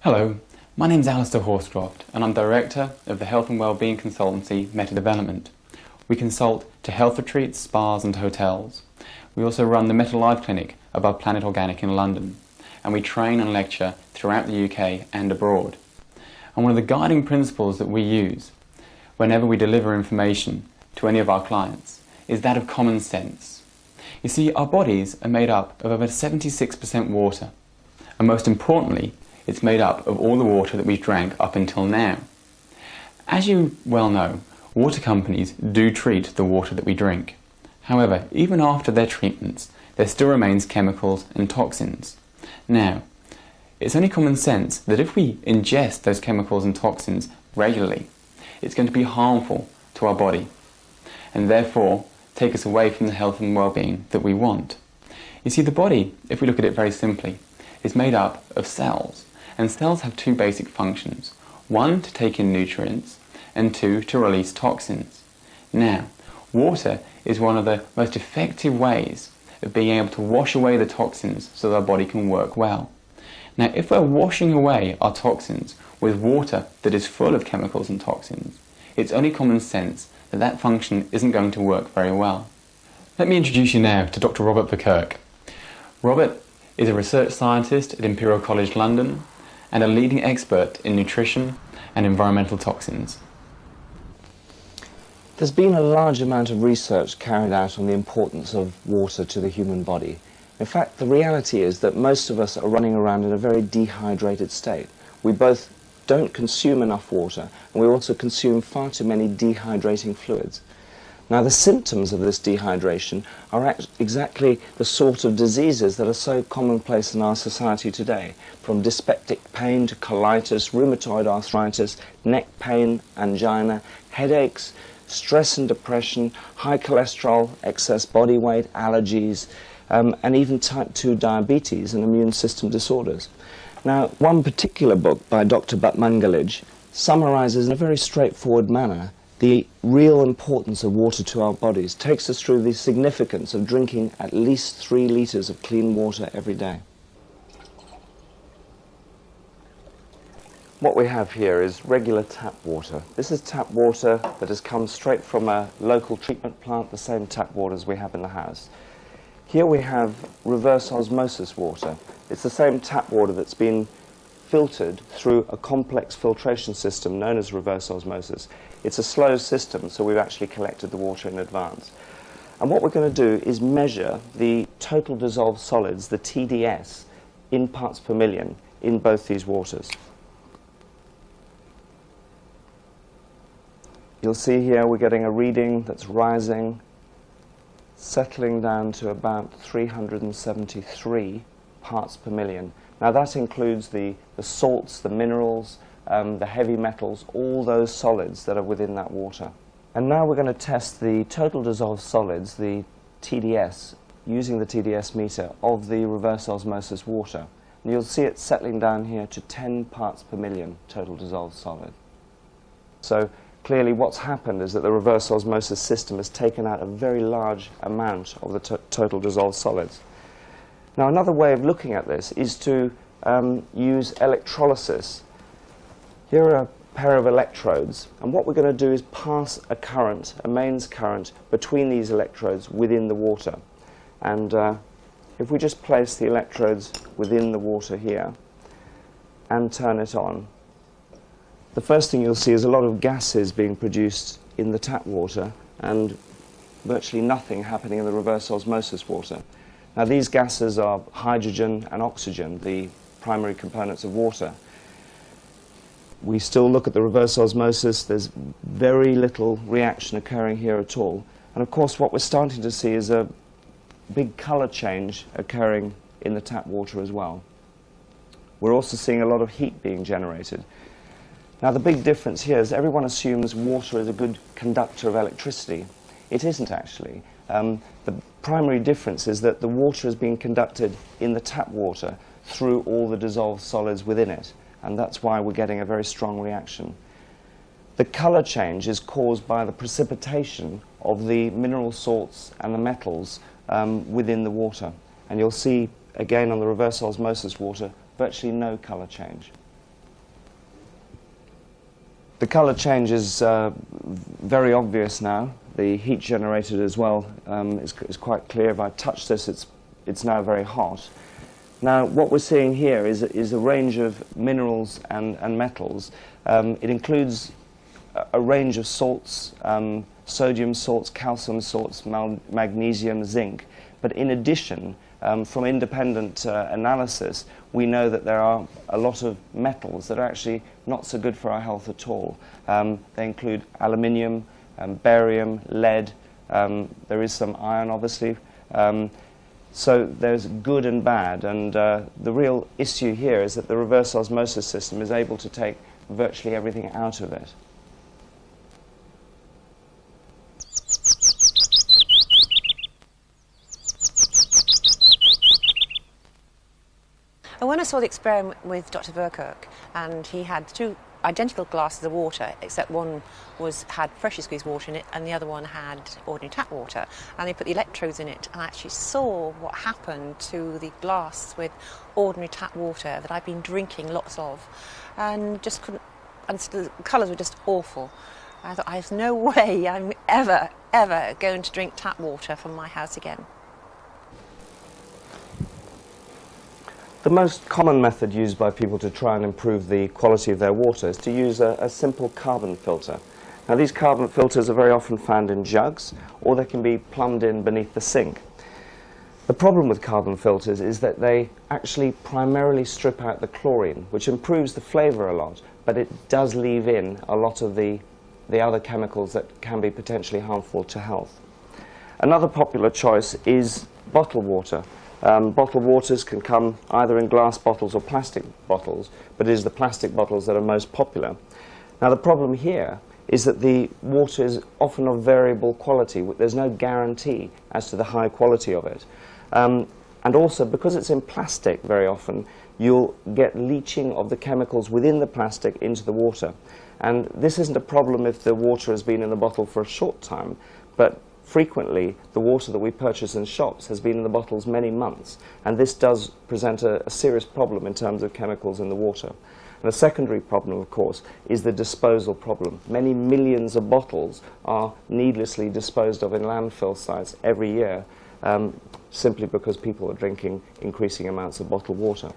Hello, my name is Alistair Horscroft and I'm Director of the Health and Wellbeing Consultancy Meta Development. We consult to health retreats, spas and hotels. We also run the Meta Live Clinic above Planet Organic in London, and we train and lecture throughout the UK and abroad. And one of the guiding principles that we use whenever we deliver information to any of our clients is that of common sense. You see, our bodies are made up of over 76% water, and most importantly, it's made up of all the water that we've drank up until now. As you well know, water companies do treat the water that we drink. However, even after their treatments, there still remains chemicals and toxins. Now, it's only common sense that if we ingest those chemicals and toxins regularly, it's going to be harmful to our body, and therefore take us away from the health and well-being that we want. You see, the body, if we look at it very simply, is made up of cells, and cells have two basic functions. One, to take in nutrients, and two, to release toxins. Now, water is one of the most effective ways of being able to wash away the toxins so that our body can work well. Now, if we're washing away our toxins with water that is full of chemicals and toxins, it's only common sense that that function isn't going to work very well. Let me introduce you now to Dr. Robert Kirk. Robert is a research scientist at Imperial College London and a leading expert in nutrition and environmental toxins. There's been a large amount of research carried out on the importance of water to the human body. In fact, the reality is that most of us are running around in a very dehydrated state. We both don't consume enough water, and we also consume far too many dehydrating fluids. Now, the symptoms of this dehydration are exactly the sort of diseases that are so commonplace in our society today, from dyspeptic pain to colitis, rheumatoid arthritis, neck pain, angina, headaches, stress and depression, high cholesterol, excess body weight, allergies, and even type 2 diabetes and immune system disorders. Now, one particular book by Dr. Bhatmangalij summarizes in a very straightforward manner the real importance of water to our bodies, takes us through the significance of drinking at least 3 litres of clean water every day. What we have here is regular tap water. This is tap water that has come straight from a local treatment plant, the same tap water as we have in the house. Here we have reverse osmosis water. It's the same tap water that's been filtered through a complex filtration system known as reverse osmosis. It's a slow system, so we've actually collected the water in advance. And what we're going to do is measure the total dissolved solids, the TDS, in parts per million in both these waters. You'll see here we're getting a reading that's rising, settling down to about 373 parts per million. Now that includes the salts, the minerals, the heavy metals, all those solids that are within that water. And now we're going to test the total dissolved solids, the TDS, using the TDS meter of the reverse osmosis water. And you'll see it settling down here to 10 parts per million total dissolved solid. So clearly what's happened is that the reverse osmosis system has taken out a very large amount of the total dissolved solids. Now, another way of looking at this is to use electrolysis. Here are a pair of electrodes, and what we're going to do is pass a current, a mains current, between these electrodes within the water. And if we just place the electrodes within the water here and turn it on, the first thing you'll see is a lot of gases being produced in the tap water and virtually nothing happening in the reverse osmosis water. Now, these gases are hydrogen and oxygen, the primary components of water. We still look at the reverse osmosis. There's very little reaction occurring here at all. And of course, what we're starting to see is a big color change occurring in the tap water as well. We're also seeing a lot of heat being generated. Now, the big difference here is everyone assumes water is a good conductor of electricity. It isn't actually. The primary difference is that the water is being conducted in the tap water through all the dissolved solids within it, and that's why we're getting a very strong reaction. The color change is caused by the precipitation of the mineral salts and the metals within the water, and you'll see again on the reverse osmosis water virtually no color change. The colour change is very obvious now. The heat generated as well is quite clear. If I touch this, it's now very hot. Now, what we're seeing here is a range of minerals and metals. It includes a range of salts, sodium salts, calcium salts, magnesium, zinc. But in addition, from independent analysis, we know that there are a lot of metals that are actually not so good for our health at all. They include aluminium, barium, lead. There is some iron, obviously. So there's good and bad, and the real issue here is that the reverse osmosis system is able to take virtually everything out of it. When I saw the experiment with Dr. Kirk, and he had two identical glasses of water, except one had pressure squeezed water in it and the other one had ordinary tap water, and they put the electrodes in it, and I actually saw what happened to the glass with ordinary tap water that I've been drinking lots of, and just couldn't, and the colours were just awful. I thought, there's no way I'm ever going to drink tap water from my house again. The most common method used by people to try and improve the quality of their water is to use a simple carbon filter. Now, these carbon filters are very often found in jugs, or they can be plumbed in beneath the sink. The problem with carbon filters is that they actually primarily strip out the chlorine, which improves the flavour a lot, but it does leave in a lot of the other chemicals that can be potentially harmful to health. Another popular choice is bottled water. Bottled waters can come either in glass bottles or plastic bottles, but it is the plastic bottles that are most popular. Now, the problem here is that the water is often of variable quality. There's no guarantee as to the high quality of it. And also, because it's in plastic very often, you'll get leaching of the chemicals within the plastic into the water. And this isn't a problem if the water has been in the bottle for a short time, but frequently, the water that we purchase in shops has been in the bottles many months, and this does present a serious problem in terms of chemicals in the water. And a secondary problem, of course, is the disposal problem. Many millions of bottles are needlessly disposed of in landfill sites every year, simply because people are drinking increasing amounts of bottled water.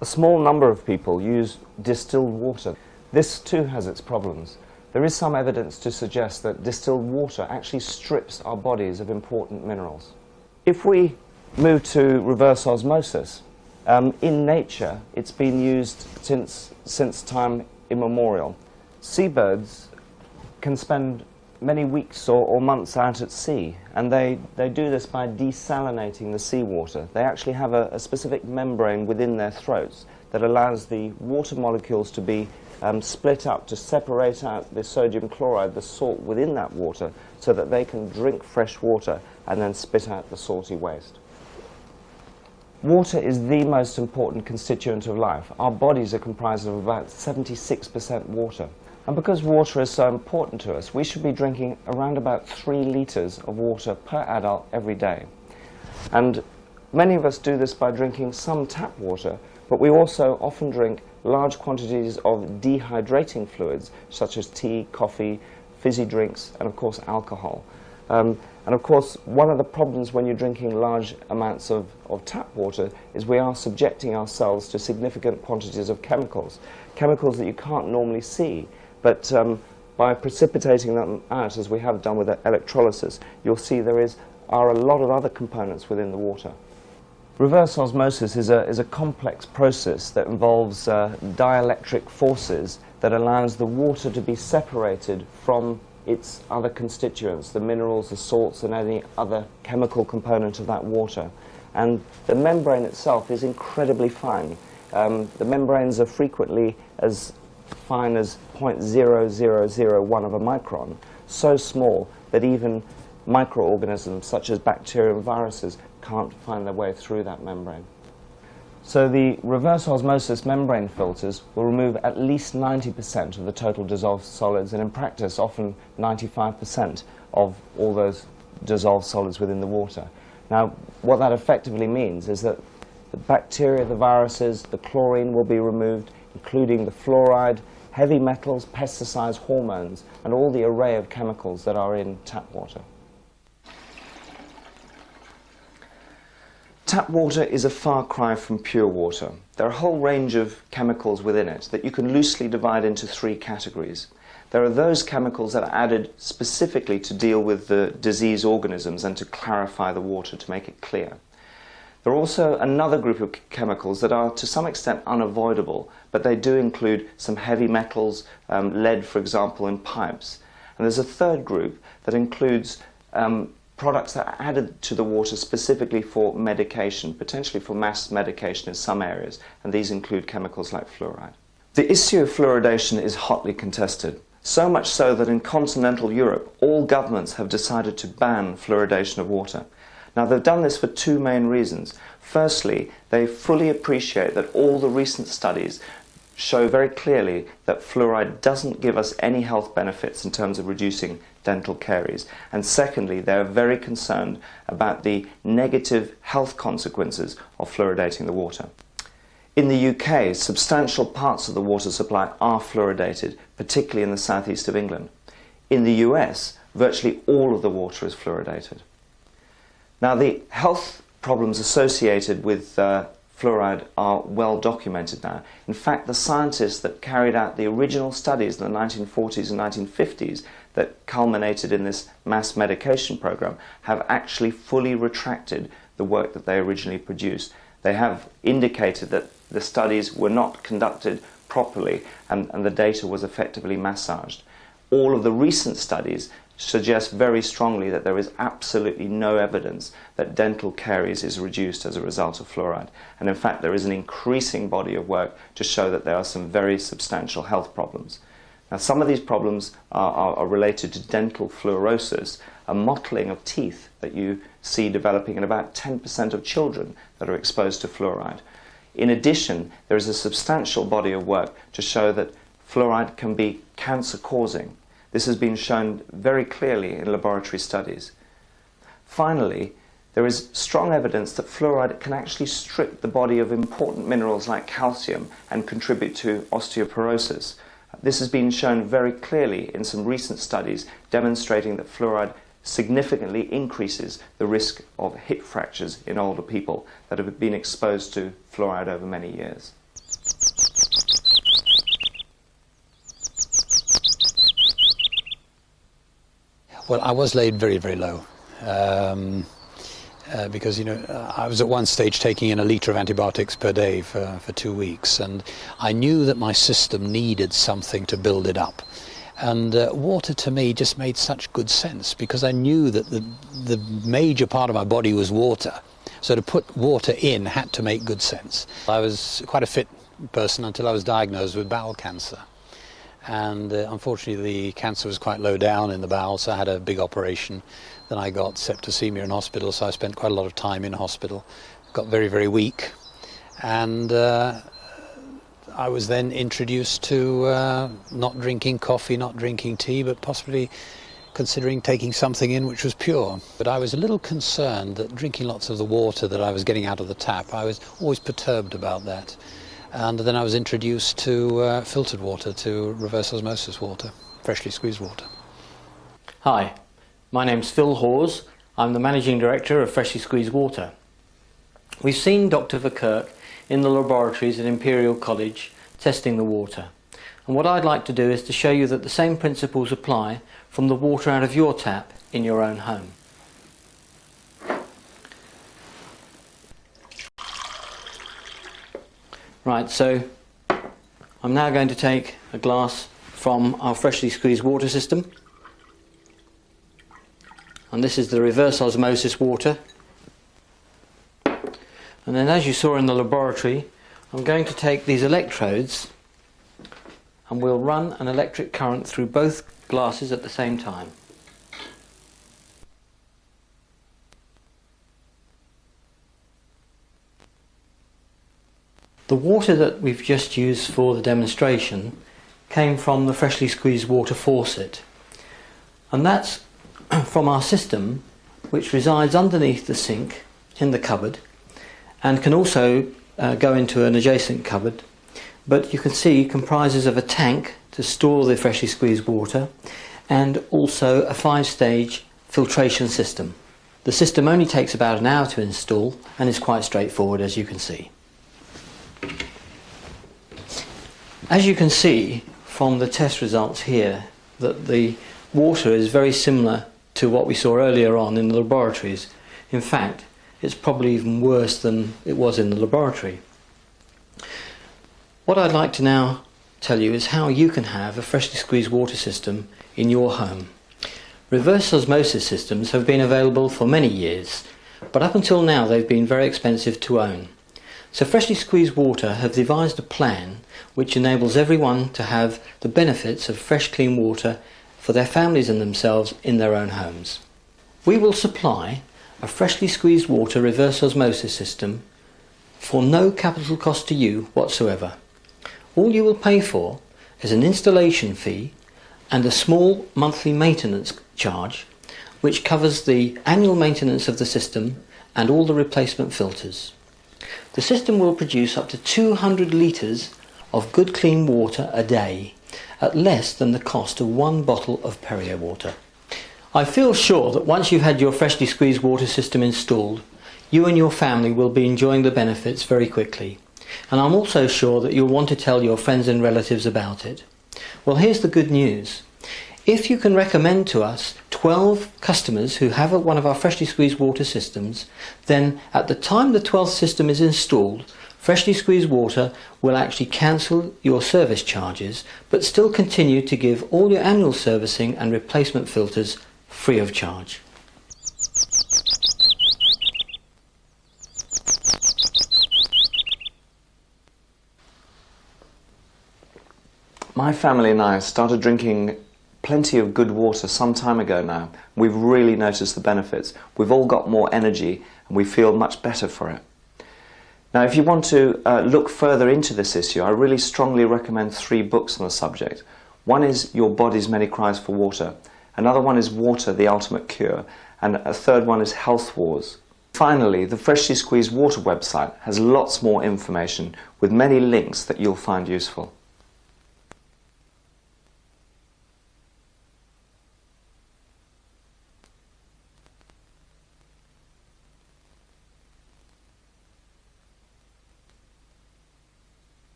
A small number of people use distilled water. This too has its problems. There is some evidence to suggest that distilled water actually strips our bodies of important minerals. If we move to reverse osmosis, in nature it's been used since time immemorial. Seabirds can spend many weeks or months out at sea, and they do this by desalinating the seawater. They actually have a specific membrane within their throats that allows the water molecules to be split up to separate out the sodium chloride, the salt within that water, so that they can drink fresh water and then spit out the salty waste. Water is the most important constituent of life. Our bodies are comprised of about 76% water. And because water is so important to us, we should be drinking around about 3 litres of water per adult every day. And many of us do this by drinking some tap water, but we also often drink large quantities of dehydrating fluids, such as tea, coffee, fizzy drinks, and of course alcohol. And of course, one of the problems when you're drinking large amounts of tap water is we are subjecting ourselves to significant quantities of chemicals that you can't normally see, but by precipitating them out, as we have done with electrolysis, you'll see there are a lot of other components within the water. Reverse osmosis is a complex process that involves dielectric forces that allows the water to be separated from its other constituents, the minerals, the salts, and any other chemical component of that water. And the membrane itself is incredibly fine. The membranes are frequently as fine as 0.0001 of a micron, so small that even microorganisms such as bacteria and viruses can't find their way through that membrane. So the reverse osmosis membrane filters will remove at least 90% of the total dissolved solids, and in practice often 95% of all those dissolved solids within the water. Now, what that effectively means is that the bacteria, the viruses, the chlorine will be removed, including the fluoride, heavy metals, pesticides, hormones, and all the array of chemicals that are in tap water. Tap water is a far cry from pure water. There are a whole range of chemicals within it that you can loosely divide into three categories. There are those chemicals that are added specifically to deal with the disease organisms and to clarify the water, to make it clear. There are also another group of chemicals that are to some extent unavoidable, but they do include some heavy metals, lead for example, in pipes. And there's a third group that includes products that are added to the water specifically for medication, potentially for mass medication in some areas, and these include chemicals like fluoride. The issue of fluoridation is hotly contested, so much so that in continental Europe all governments have decided to ban fluoridation of water. Now they've done this for two main reasons. Firstly, they fully appreciate that all the recent studies show very clearly that fluoride doesn't give us any health benefits in terms of reducing dental caries. And secondly, they're very concerned about the negative health consequences of fluoridating the water. In the UK, substantial parts of the water supply are fluoridated, particularly in the southeast of England. In the US, virtually all of the water is fluoridated. Now, the health problems associated with fluoride are well documented now. In fact, the scientists that carried out the original studies in the 1940s and 1950s that culminated in this mass medication program have actually fully retracted the work that they originally produced. They have indicated that the studies were not conducted properly and the data was effectively massaged. All of the recent studies suggest very strongly that there is absolutely no evidence that dental caries is reduced as a result of fluoride. And in fact, there is an increasing body of work to show that there are some very substantial health problems. Now, some of these problems are related to dental fluorosis, a mottling of teeth that you see developing in about 10% of children that are exposed to fluoride. In addition, there is a substantial body of work to show that fluoride can be cancer-causing. This has been shown very clearly in laboratory studies. Finally, there is strong evidence that fluoride can actually strip the body of important minerals like calcium and contribute to osteoporosis. This has been shown very clearly in some recent studies demonstrating that fluoride significantly increases the risk of hip fractures in older people that have been exposed to fluoride over many years. Well, I was laid very, very low because, I was at one stage taking in 1 litre of antibiotics per day for 2 weeks, and I knew that my system needed something to build it up. And water to me just made such good sense because I knew that the major part of my body was water. So to put water in had to make good sense. I was quite a fit person until I was diagnosed with bowel cancer. And unfortunately the cancer was quite low down in the bowel, so I had a big operation. Then I got septicemia in hospital, so I spent quite a lot of time in hospital. Got very, very weak. And I was then introduced to not drinking coffee, not drinking tea, but possibly considering taking something in which was pure. But I was a little concerned that drinking lots of the water that I was getting out of the tap, I was always perturbed about that. And then I was introduced to filtered water, to reverse osmosis water, freshly squeezed water. Hi, my name's Phil Hawes. I'm the Managing Director of Freshly Squeezed Water. We've seen Dr. Kirk in the laboratories at Imperial College testing the water. And what I'd like to do is to show you that the same principles apply from the water out of your tap in your own home. Right, so I'm now going to take a glass from our freshly squeezed water system. And this is the reverse osmosis water. And then, as you saw in the laboratory, I'm going to take these electrodes and we'll run an electric current through both glasses at the same time. The water that we've just used for the demonstration came from the freshly squeezed water faucet, and that's from our system, which resides underneath the sink in the cupboard and can also go into an adjacent cupboard, but you can see comprises of a tank to store the freshly squeezed water, and also a 5-stage filtration system. The system only takes about an hour to install and is quite straightforward, as you can see. As you can see from the test results here, that the water is very similar to what we saw earlier on in the laboratories. In fact, it's probably even worse than it was in the laboratory. What I'd like to now tell you is how you can have a freshly squeezed water system in your home. Reverse osmosis systems have been available for many years, but up until now they've been very expensive to own. So Freshly Squeezed Water have devised a plan which enables everyone to have the benefits of fresh clean water for their families and themselves in their own homes. We will supply a freshly squeezed water reverse osmosis system for no capital cost to you whatsoever. All you will pay for is an installation fee and a small monthly maintenance charge which covers the annual maintenance of the system and all the replacement filters. The system will produce up to 200 litres of good clean water a day at less than the cost of 1 bottle of Perrier water. I feel sure that once you've had your freshly squeezed water system installed, you and your family will be enjoying the benefits very quickly. And I'm also sure that you'll want to tell your friends and relatives about it. Well, here's the good news. If you can recommend to us 12 customers who have one of our freshly squeezed water systems, then at the time the 12th system is installed, Freshly Squeezed Water will actually cancel your service charges, but still continue to give all your annual servicing and replacement filters free of charge. My family and I started drinking plenty of good water some time ago now. We've really noticed the benefits. We've all got more energy and we feel much better for it. Now, if you want to look further into this issue, I really strongly recommend 3 books on the subject. One is Your Body's Many Cries for Water. Another one is Water, the Ultimate Cure. And a third one is Health Wars. Finally, the Freshly Squeezed Water website has lots more information with many links that you'll find useful.